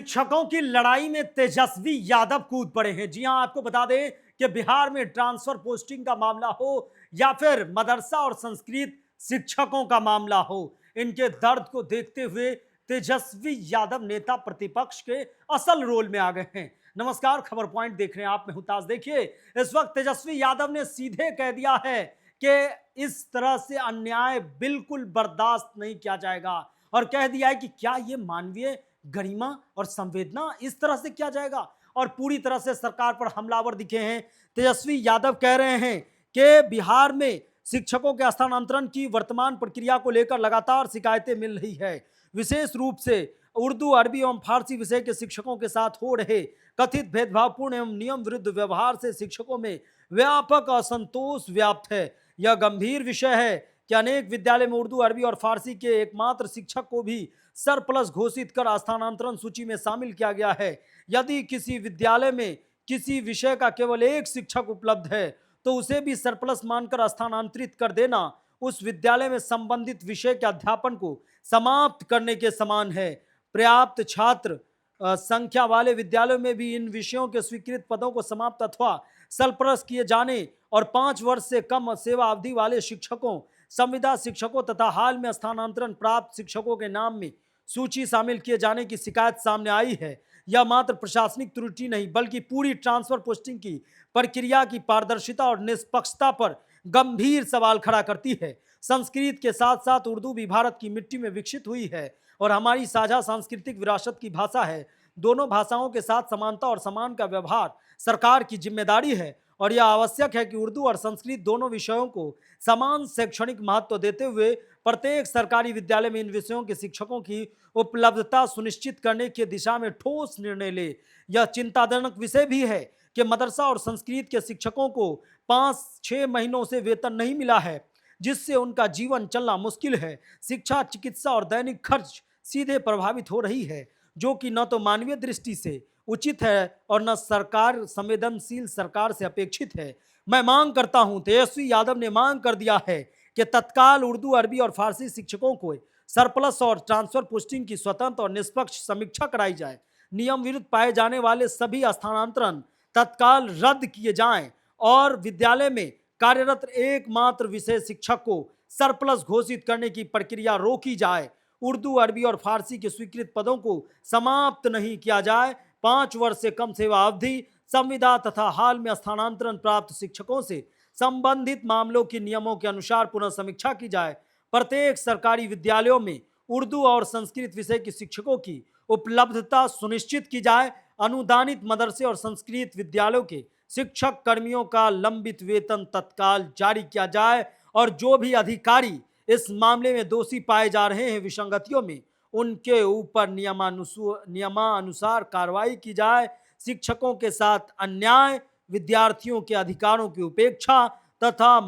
शिक्षकों की लड़ाई में तेजस्वी यादव कूद पड़े हैं। जी हां, आपको बता दें कि बिहार में ट्रांसफर पोस्टिंग का मामला हो या फिर मदरसा और संस्कृत शिक्षकों का मामला हो, इनके दर्द को देखते हुए तेजस्वी यादव नेता प्रतिपक्ष के असल रोल में आ गए हैं। नमस्कार, खबर पॉइंट देख रहे हैं आप, मैं हूं ताज। देखिए, इस वक्त तेजस्वी यादव ने सीधे कह दिया है कि इस तरह से अन्याय बिल्कुल बर्दाश्त नहीं किया जाएगा और कह दिया है कि क्या यह मानवीय गरिमा और संवेदना इस तरह से किया जाएगा, और पूरी तरह से सरकार पर हमलावर दिखे हैं। तेजस्वी यादव कह रहे हैं कि बिहार में शिक्षकों के स्थानांतरण की वर्तमान प्रक्रिया को लेकर लगातार शिकायतें मिल रही है। विशेष रूप से उर्दू, अरबी एवं फारसी विषय के शिक्षकों के साथ हो रहे कथित भेदभावपूर्ण एवं नियम विरुद्ध व्यवहार से शिक्षकों में व्यापक असंतोष व्याप्त है। यह गंभीर विषय है कि अनेक विद्यालय में उर्दू, अरबी और फारसी के एकमात्र शिक्षक को भी सरप्लस घोषित कर स्थानांतरण सूची में शामिल किया गया है। यदि किसी विद्यालय में किसी विषय का केवल एक शिक्षक उपलब्ध है तो उसे भी सरप्लस मानकर स्थानांतरित कर देना उस विद्यालय में संबंधित विषय के अध्यापन को समाप्त करने के समान है। पर्याप्त छात्र संख्या वाले विद्यालयों में भी इन विषयों के स्वीकृत पदों को समाप्त अथवा सरप्लस किए जाने और 5 वर्ष से कम सेवा अवधि वाले शिक्षकों, संविदा शिक्षकों तथा हाल में स्थानांतरण प्राप्त शिक्षकों के नाम में सूची शामिल किए जाने की शिकायत सामने आई है। यह मात्र प्रशासनिक त्रुटि नहीं बल्कि पूरी ट्रांसफर पोस्टिंग की प्रक्रिया की पारदर्शिता और निष्पक्षता पर गंभीर सवाल खड़ा करती है। संस्कृत के साथ साथ उर्दू भी भारत की मिट्टी में विकसित हुई है और हमारी साझा सांस्कृतिक विरासत की भाषा है। दोनों भाषाओं के साथ समानता और समान का व्यवहार सरकार की जिम्मेदारी है और यह आवश्यक है कि उर्दू और संस्कृत दोनों विषयों को समान शैक्षणिक महत्व देते हुए प्रत्येक सरकारी विद्यालय में इन विषयों के शिक्षकों की उपलब्धता सुनिश्चित करने की दिशा में ठोस निर्णय ले। यह चिंताजनक विषय भी है कि मदरसा और संस्कृत के शिक्षकों को 5-6 महीनों से वेतन नहीं मिला है, जिससे उनका जीवन चलना मुश्किल है। शिक्षा, चिकित्सा और दैनिक खर्च सीधे प्रभावित हो रही है, जो कि न तो मानवीय दृष्टि से उचित है और न सरकार संवेदनशील सरकार से अपेक्षित है। मैं मांग करता हूं, तेजस्वी यादव ने मांग कर दिया है कि तत्काल उर्दू, अरबी और फारसी शिक्षकों को सरप्लस और ट्रांसफर पोस्टिंग की स्वतंत्र और निष्पक्ष समीक्षा कराई जाए। नियम विरुद्ध पाए जाने वाले सभी स्थानांतरण तत्काल रद्द किए जाएं और विद्यालय में कार्यरत एकमात्र विषय शिक्षक को सरप्लस घोषित करने की प्रक्रिया रोकी जाए। उर्दू, अरबी और फारसी के स्वीकृत पदों को समाप्त नहीं किया जाए। 5 वर्ष से कम सेवा अवधि, संविदा तथा हाल में स्थानांतरण प्राप्त शिक्षकों से संबंधित मामलों के नियमों के अनुसार पुनः समीक्षा की जाए। प्रत्येक सरकारी विद्यालयों में उर्दू और संस्कृत विषय के शिक्षकों की उपलब्धता सुनिश्चित की जाए। अनुदानित मदरसे और संस्कृत विद्यालयों के शिक्षक कर्मियों का लंबित वेतन तत्काल जारी किया जाए और जो भी अधिकारी इस मामले में दोषी पाए जा रहे हैं विसंगतियों में, उनके ऊपर नियमानुसार कार्रवाई की जाए। शिक्षकों के साथ अन्याय, विद्यार्थियों के अधिकारों की उपेक्षा तथा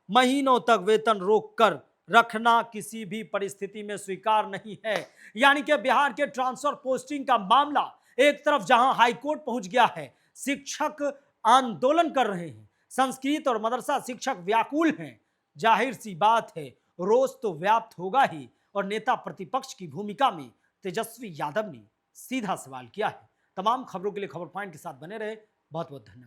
महीनों तक वेतन रोककर रखना किसी भी परिस्थिति में स्वीकार नहीं है। यानी कि बिहार के ट्रांसफर पोस्टिंग का मामला एक तरफ जहां हाईकोर्ट पहुंच गया है, शिक्षक आंदोलन कर रहे हैं, संस्कृत और मदरसा शिक्षक व्याकुल हैं, जाहिर सी बात है रोष तो व्याप्त होगा ही। और नेता प्रतिपक्ष की भूमिका में तेजस्वी यादव ने सीधा सवाल किया है। तमाम खबरों के लिए खबर पॉइंट के साथ बने रहे। बहुत बहुत धन्यवाद।